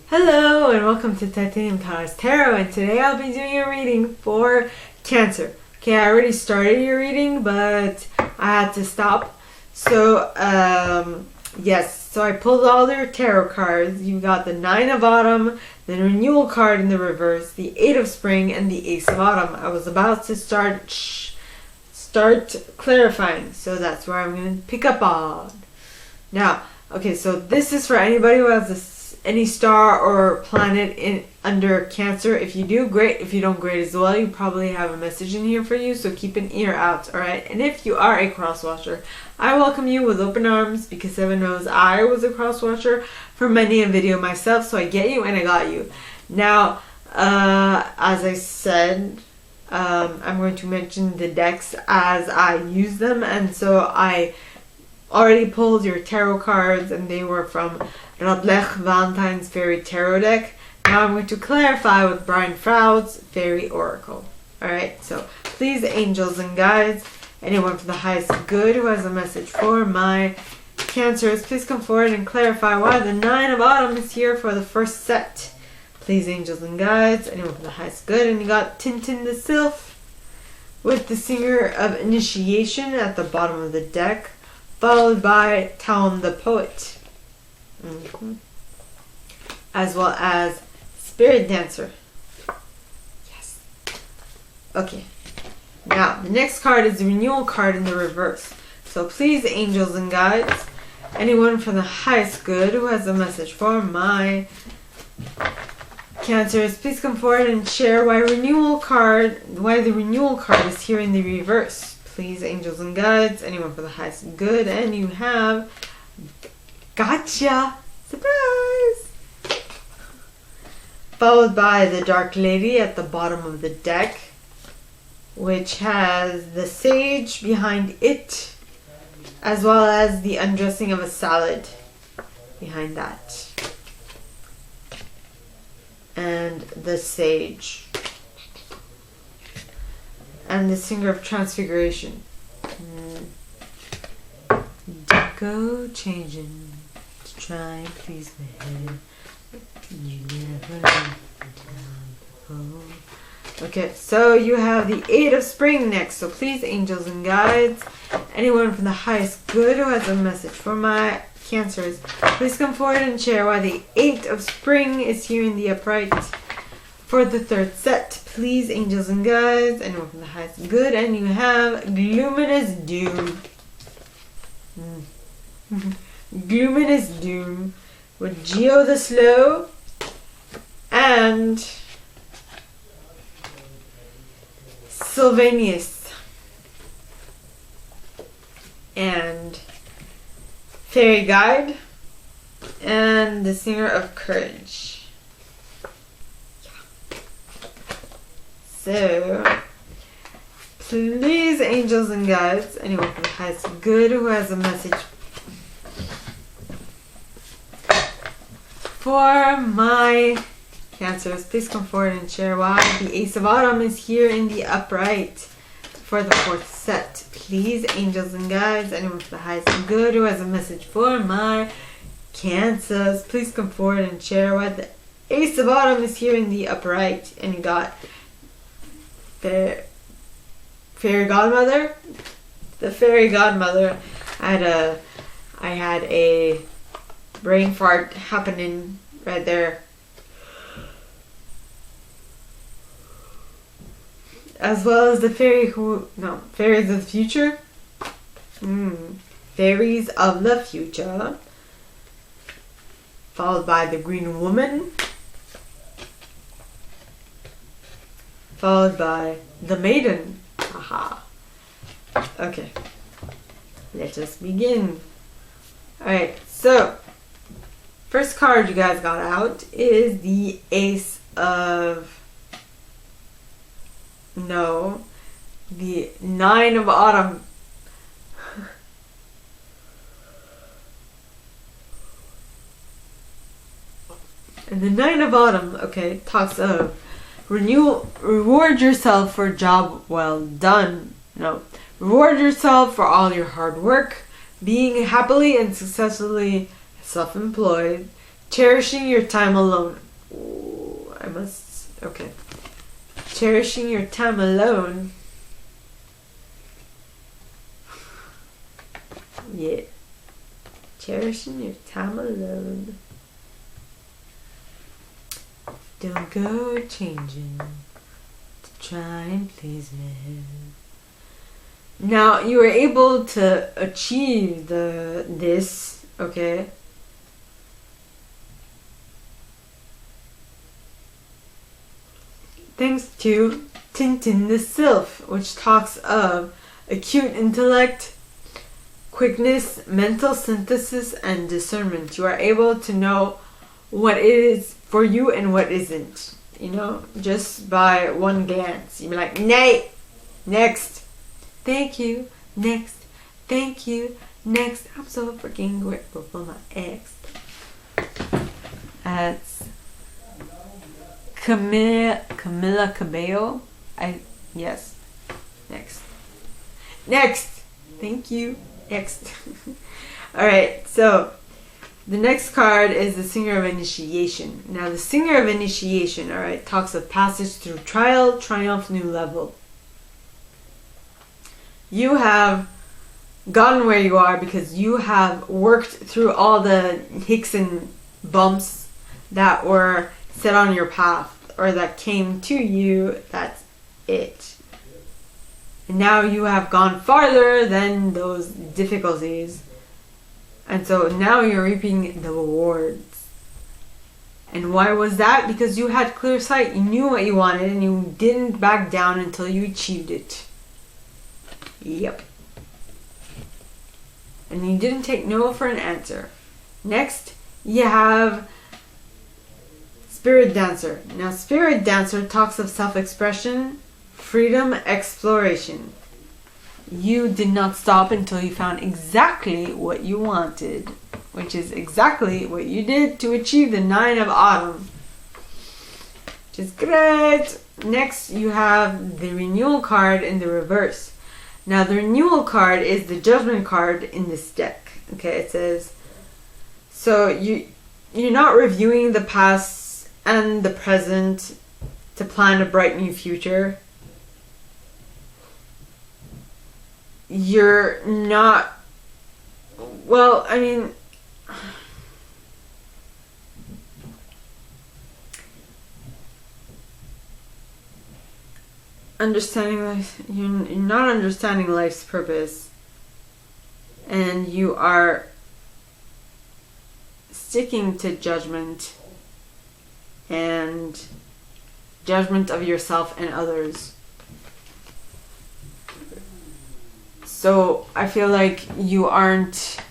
Hello and welcome to Titanium Colors Tarot, and today I'll be doing a reading for Cancer. Okay, I already started your reading, but I had to stop. So, yes, so I pulled all their tarot cards. You got the Nine of Autumn, the Renewal card in the reverse, the Eight of Spring, and the Ace of Autumn. I was about to start clarifying, so that's where I'm going to pick up on. Now, okay, so this is for anybody who has any star or planet under Cancer. If you do, great. If you don't, great as well. You probably have a message in here for you, so keep an ear out, alright? And if you are a cross-watcher, I welcome you with open arms, because heaven knows I was a cross-watcher for many a video myself, so I get you and I got you. Now, as I said, I'm going to mention the decks as I use them, and so I already pulled your tarot cards, and they were from Radleigh Valentine's Fairy Tarot deck. Now I'm going to clarify with Brian Froud's Fairy Oracle. Alright, so please, angels and guides, anyone for the highest good who has a message for my Cancers, please come forward and clarify why the Nine of Autumn is here for the first set. Please, angels and guides, anyone for the highest good. And you got Tintin the Sylph with the Singer of Initiation at the bottom of the deck, followed by Talm the Poet. As well as Spirit Dancer. Yes. Okay. Now, the next card is the Renewal card in the reverse. So please, angels and guides, anyone from the highest good who has a message for my Cancers, please come forward and share why the Renewal card is here in the reverse. Please, angels and guides, anyone for the highest good, and you have Gotcha! Surprise! Followed by the Dark Lady at the bottom of the deck, which has the Sage behind it, as well as the undressing of a salad behind that. And the Sage. And the Singer of Transfiguration. Deco changing. Try and please my head. You never know. Okay, so you have the Eight of Spring next. So please, angels and guides, anyone from the highest good who has a message for my Cancers, please come forward and share why the Eight of Spring is here in the upright for the third set. Please, angels and guides, anyone from the highest good, and you have Luminous Doom. Luminous Doom with Geo the Slow and Sylvanus and Fairy Guide and the Singer of Courage. So please, angels and guides, anyone from the highest good who has a message for my Cancers, please come forward and share why the Ace of Autumn is here in the upright for the fourth set. Please, angels and guides, anyone for the highest good who has a message for my Cancers, please come forward and share why the Ace of Autumn is here in the upright. And you got the Fairy Godmother. The Fairy Godmother. I had a brain fart happening right there. As well as the Fairies of the Future. Fairies of the Future. Followed by the Green Woman. Followed by the Maiden. Aha. Okay. Let us begin. Alright, so first card you guys got out is the the Nine of Autumn. And the Nine of Autumn, okay, talks of renewal, reward yourself for a job well done. No, reward yourself for all your hard work, being happily and successfully self-employed, Cherishing your time alone. Ooh, okay. Cherishing your time alone. Yeah. Cherishing your time alone. Don't go changing to try and please me. Now you were able to achieve this, okay? Thanks to Tintin the Sylph, which talks of acute intellect, quickness, mental synthesis, and discernment. You are able to know what is for you and what isn't. You know, just by one glance. You'd be like, nay, next. Thank you, next. Thank you, next. I'm so freaking grateful for my ex. That's Camila Cabello. Yes. Next. Thank you. Next. Alright, so the next card is the Singer of Initiation. Now the Singer of Initiation, alright, talks of passage through trial, triumph, new level. You have gotten where you are because you have worked through all the hicks and bumps that were set on your path or that came to you. That's it. And now you have gone farther than those difficulties. And so now you're reaping the rewards. And why was that? Because you had clear sight. You knew what you wanted and you didn't back down until you achieved it. Yep. And you didn't take no for an answer. Next, you have Spirit Dancer. Now, Spirit Dancer talks of self-expression, freedom, exploration. You did not stop until you found exactly what you wanted, which is exactly what you did to achieve the 9 of Autumn, which is great. Next, you have the Renewal card in the reverse. Now, the Renewal card is the Judgment card in this deck. Okay, it says, so you're not reviewing the past and the present to plan a bright new future. You're not, well, I mean, understanding life, you're not understanding life's purpose, and you are sticking to judgment and judgment of yourself and others. So I feel like you aren't,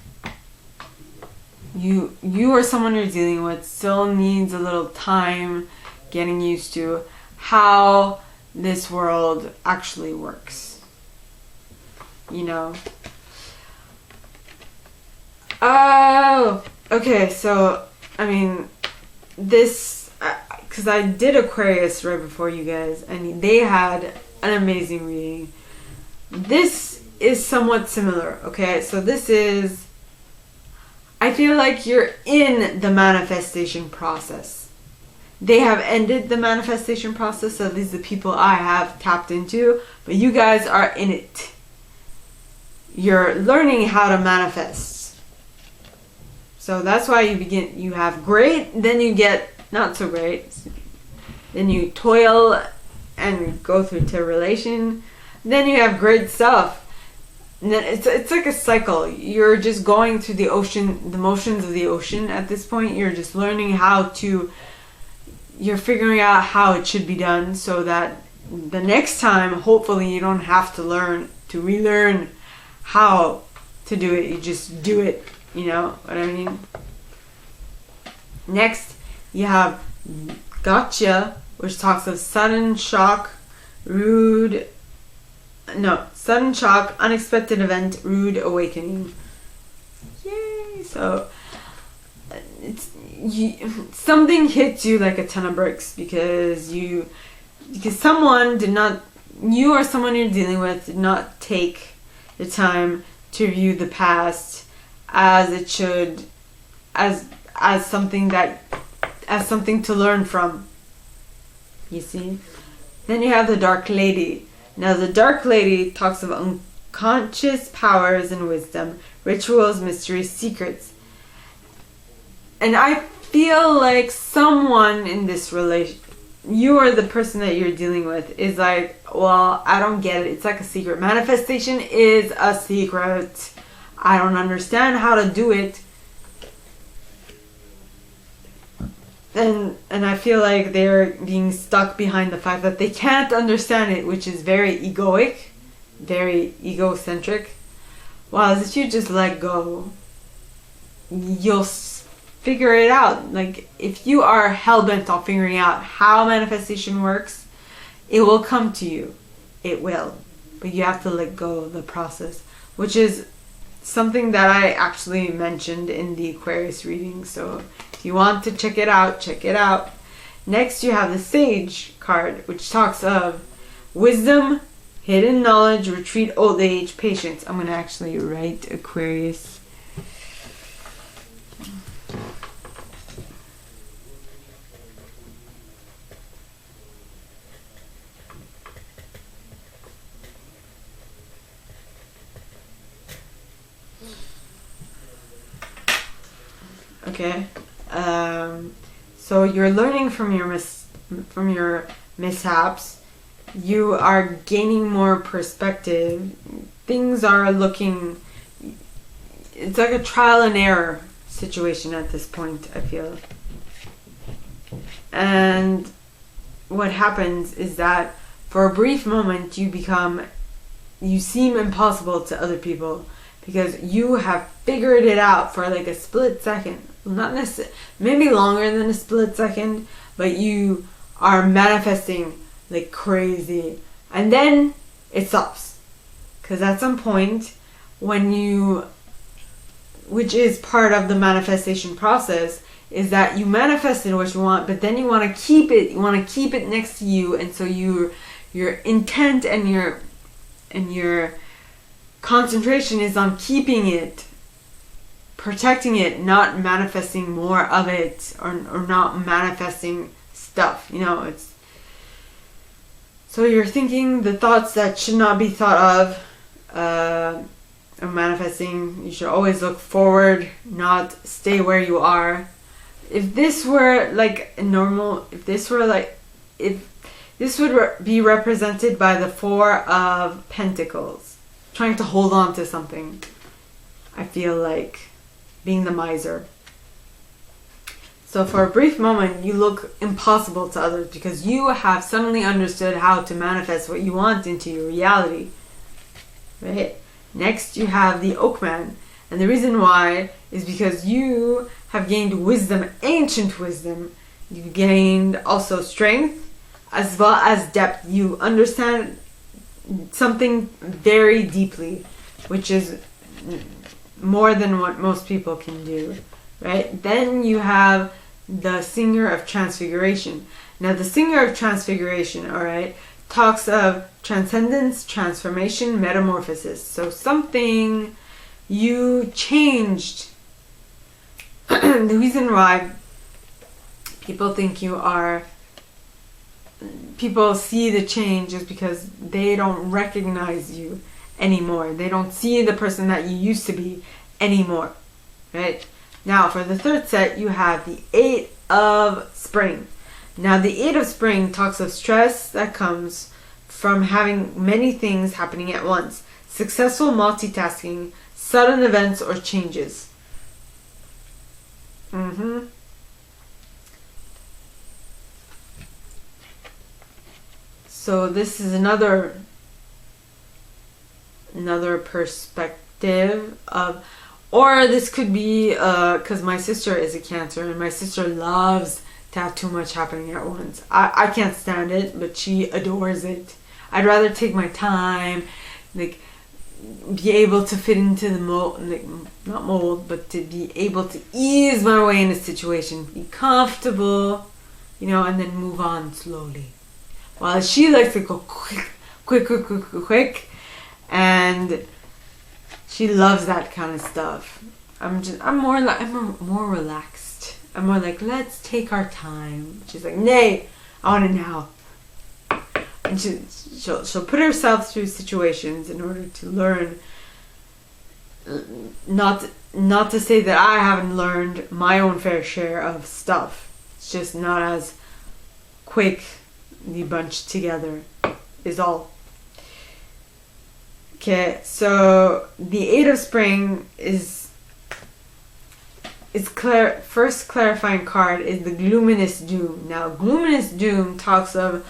you or someone you're dealing with still needs a little time getting used to how this world actually works. You know? Oh, okay, so, I mean, this, because I did Aquarius right before you guys, and they had an amazing reading. This is somewhat similar, okay? So this is, I feel like you're in the manifestation process. They have ended the manifestation process, so these are the people I have tapped into, but you guys are in it. You're learning how to manifest. So that's why you have great, then you get not so great, then you toil and go through to relation, then you have great stuff. And then it's like a cycle. You're just going through the ocean, the motions of the ocean at this point. You're just learning you're figuring out how it should be done so that the next time, hopefully you don't have to relearn how to do it. You just do it, you know what I mean? Next, you have Gotcha, which talks of sudden shock, unexpected event, rude awakening. Yay! So something hits you like a ton of bricks because someone did not, you or someone you're dealing with did not take the time to review the past as it should, as as something to learn from. You see? Then you have the Dark Lady. Now the Dark Lady talks of unconscious powers and wisdom, rituals, mysteries, secrets. And I feel like someone in this relation, you or the person that you're dealing with, is like, well, I don't get it. It's like a secret. Manifestation is a secret. I don't understand how to do it. And I feel like they're being stuck behind the fact that they can't understand it, which is very egoic, very egocentric. While if you just let go, you'll figure it out. Like, if you are hell-bent on figuring out how manifestation works, it will come to you. It will. But you have to let go of the process, which is something that I actually mentioned in the Aquarius reading. So if you want to check it out, check it out. Next, you have the Sage card, which talks of wisdom, hidden knowledge, retreat, old age, patience. I'm going to actually write Aquarius. Okay, so you're learning from your mishaps. You are gaining more perspective. Things are looking. It's like a trial and error situation at this point, I feel. And what happens is that for a brief moment you seem impossible to other people because you have figured it out for like a split second. Not necessarily, maybe longer than a split second, but you are manifesting like crazy. And then it stops. Because at some point, which is part of the manifestation process, is that you manifested what you want, but then you want to keep it. You want to keep it next to you, and so your intent and your concentration is on keeping it, protecting it, not manifesting more of it, or not manifesting stuff. It's so you're thinking the thoughts that should not be thought of. Or manifesting. You should always look forward, not stay where you are. If this were like normal, if this would be represented by the Four of Pentacles, trying to hold on to something. I feel like being the miser. So for a brief moment, you look impossible to others because you have suddenly understood how to manifest what you want into your reality. Right? Next, you have the Oakman. And the reason why is because you have gained wisdom, ancient wisdom. You've gained also strength as well as depth. You understand something very deeply, which is more than what most people can do, right? Then you have the Singer of Transfiguration. Now, the Singer of Transfiguration, all right, talks of transcendence, transformation, metamorphosis. So something you changed. The reason why people see the change is because they don't recognize you anymore. They don't see the person that you used to be anymore, right? Now, for the third set, you have the Eight of Spring. Now, the Eight of Spring talks of stress that comes from having many things happening at once, successful multitasking, sudden events or changes. So this is another perspective of, or this could be because my sister is a Cancer and my sister loves to have too much happening at once. I can't stand it, but she adores it. I'd rather take my time, like be able to fit into the mold, like, not mold, but to be able to ease my way in a situation, be comfortable, and then move on slowly. While she likes to go quick, and she loves that kind of stuff. I'm more relaxed. I'm more like, let's take our time. She's like, nay, I want it now. And she'll put herself through situations in order to learn. Not to say that I haven't learned my own fair share of stuff. It's just not as quickly bunched together is all. Okay, so the Eight of Spring is first clarifying card is the Gloominous Doom. Now, Gloominous Doom talks of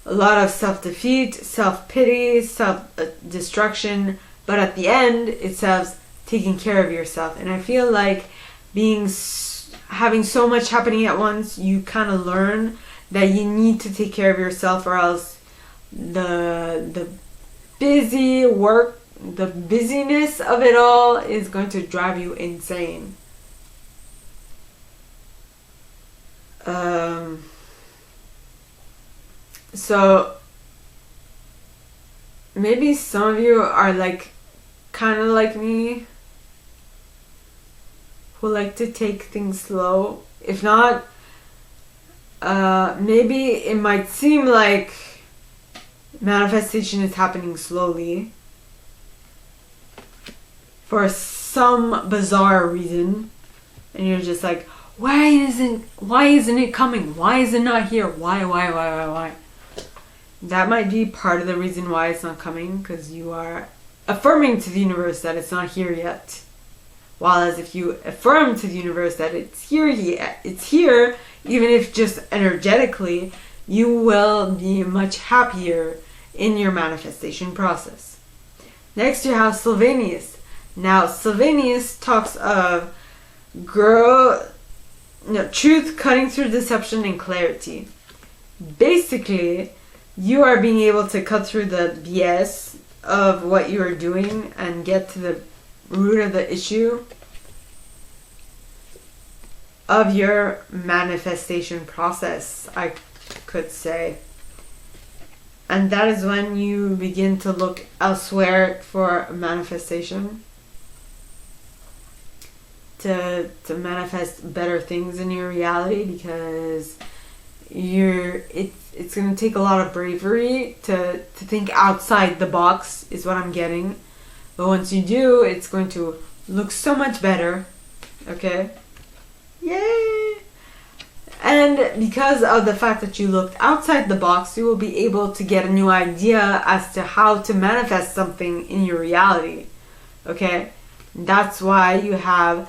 a lot of self-defeat, self-pity, self-destruction, but at the end, it says taking care of yourself. And I feel like having so much happening at once, you kind of learn that you need to take care of yourself, or else the busy work, the busyness of it all is going to drive you insane. So maybe some of you are like kind of like me, who like to take things slow. If not, maybe it might seem like manifestation is happening slowly for some bizarre reason, and you're just like, why isn't it coming? Why is it not here? Why? That might be part of the reason why it's not coming, because you are affirming to the universe that it's not here yet. While as if you affirm to the universe that it's here, even if just energetically, you will be much happier in your manifestation process. Next you have Sylvanus. Now Sylvanus talks of truth cutting through deception and clarity. Basically, you are being able to cut through the BS of what you are doing and get to the root of the issue of your manifestation process, I could say. And that is when you begin to look elsewhere for manifestation, to manifest better things in your reality, because it's going to take a lot of bravery to think outside the box, is what I'm getting. But once you do, it's going to look so much better. Okay? Yay! And because of the fact that you looked outside the box, you will be able to get a new idea as to how to manifest something in your reality. Okay? That's why you have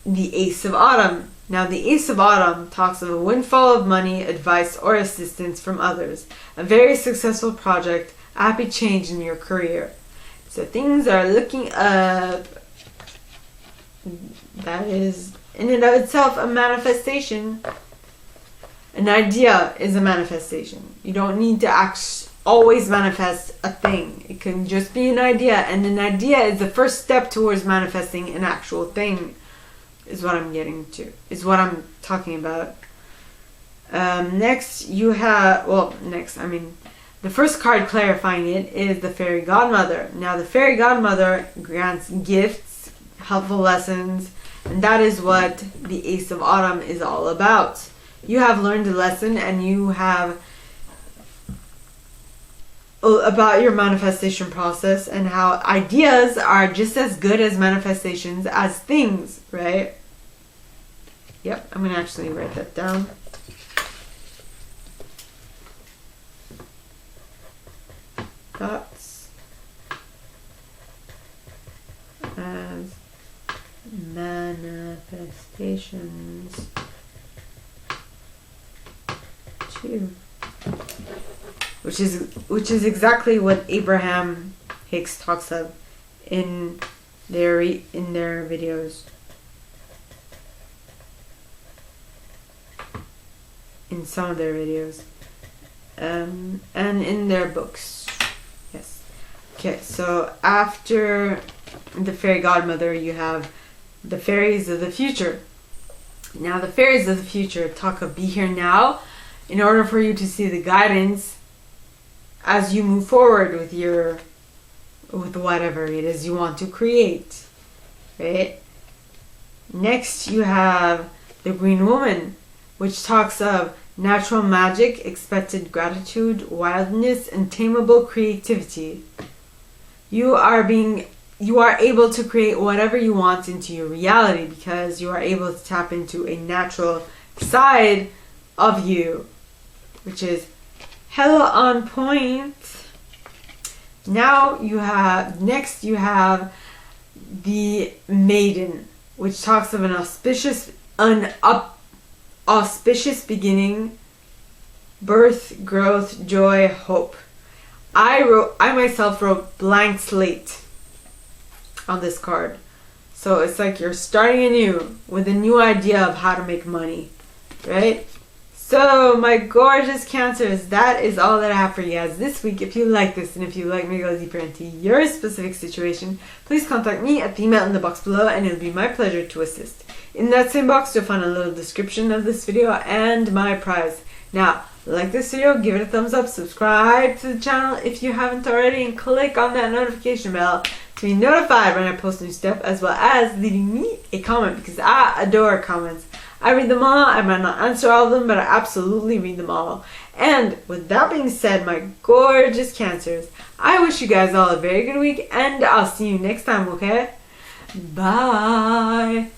the Ace of Autumn. Now, the Ace of Autumn talks of a windfall of money, advice, or assistance from others, a very successful project, a happy change in your career. So things are looking up. That is, in and of itself, a manifestation. An idea is a manifestation. You don't need to always manifest a thing. It can just be an idea, and an idea is the first step towards manifesting an actual thing, is what I'm getting to, is what I'm talking about. Next, the first card clarifying it is the Fairy Godmother. Now, the Fairy Godmother grants gifts, helpful lessons, and that is what the Ace of Autumn is all about. You have learned a lesson, and you have about your manifestation process, and how ideas are just as good as manifestations as things, right? Yep, I'm going to actually write that down. Thoughts as manifestations too. Which is exactly what Abraham Hicks talks of in their videos, in some of their videos, and in their books. Yes. Okay. So after the Fairy Godmother, you have the Fairies of the Future. Now, the Fairies of the Future talk of be here now, in order for you to see the guidance as you move forward with whatever it is you want to create, right? Next, you have the Green Woman, which talks of natural magic, expected gratitude, wildness, and tameable creativity. You are able to create whatever you want into your reality because you are able to tap into a natural side of you, which is hella on point. Now you have the Maiden, which talks of an auspicious beginning, birth, growth, joy, hope. I myself wrote blank slate on this card. So it's like you're starting anew with a new idea of how to make money, right? So my gorgeous Cancers, that is all that I have for you guys this week. If you like this and if you like me to go deeper into your specific situation, please contact me at the email in the box below and it'll be my pleasure to assist. In that same box, you'll find a little description of this video and my prize. Now, like this video, give it a thumbs up, subscribe to the channel if you haven't already, and click on that notification bell to be notified when I post new stuff, as well as leaving me a comment because I adore comments. I read them all. I might not answer all of them, but I absolutely read them all. And with that being said, my gorgeous Cancers, I wish you guys all a very good week, and I'll see you next time, okay? Bye!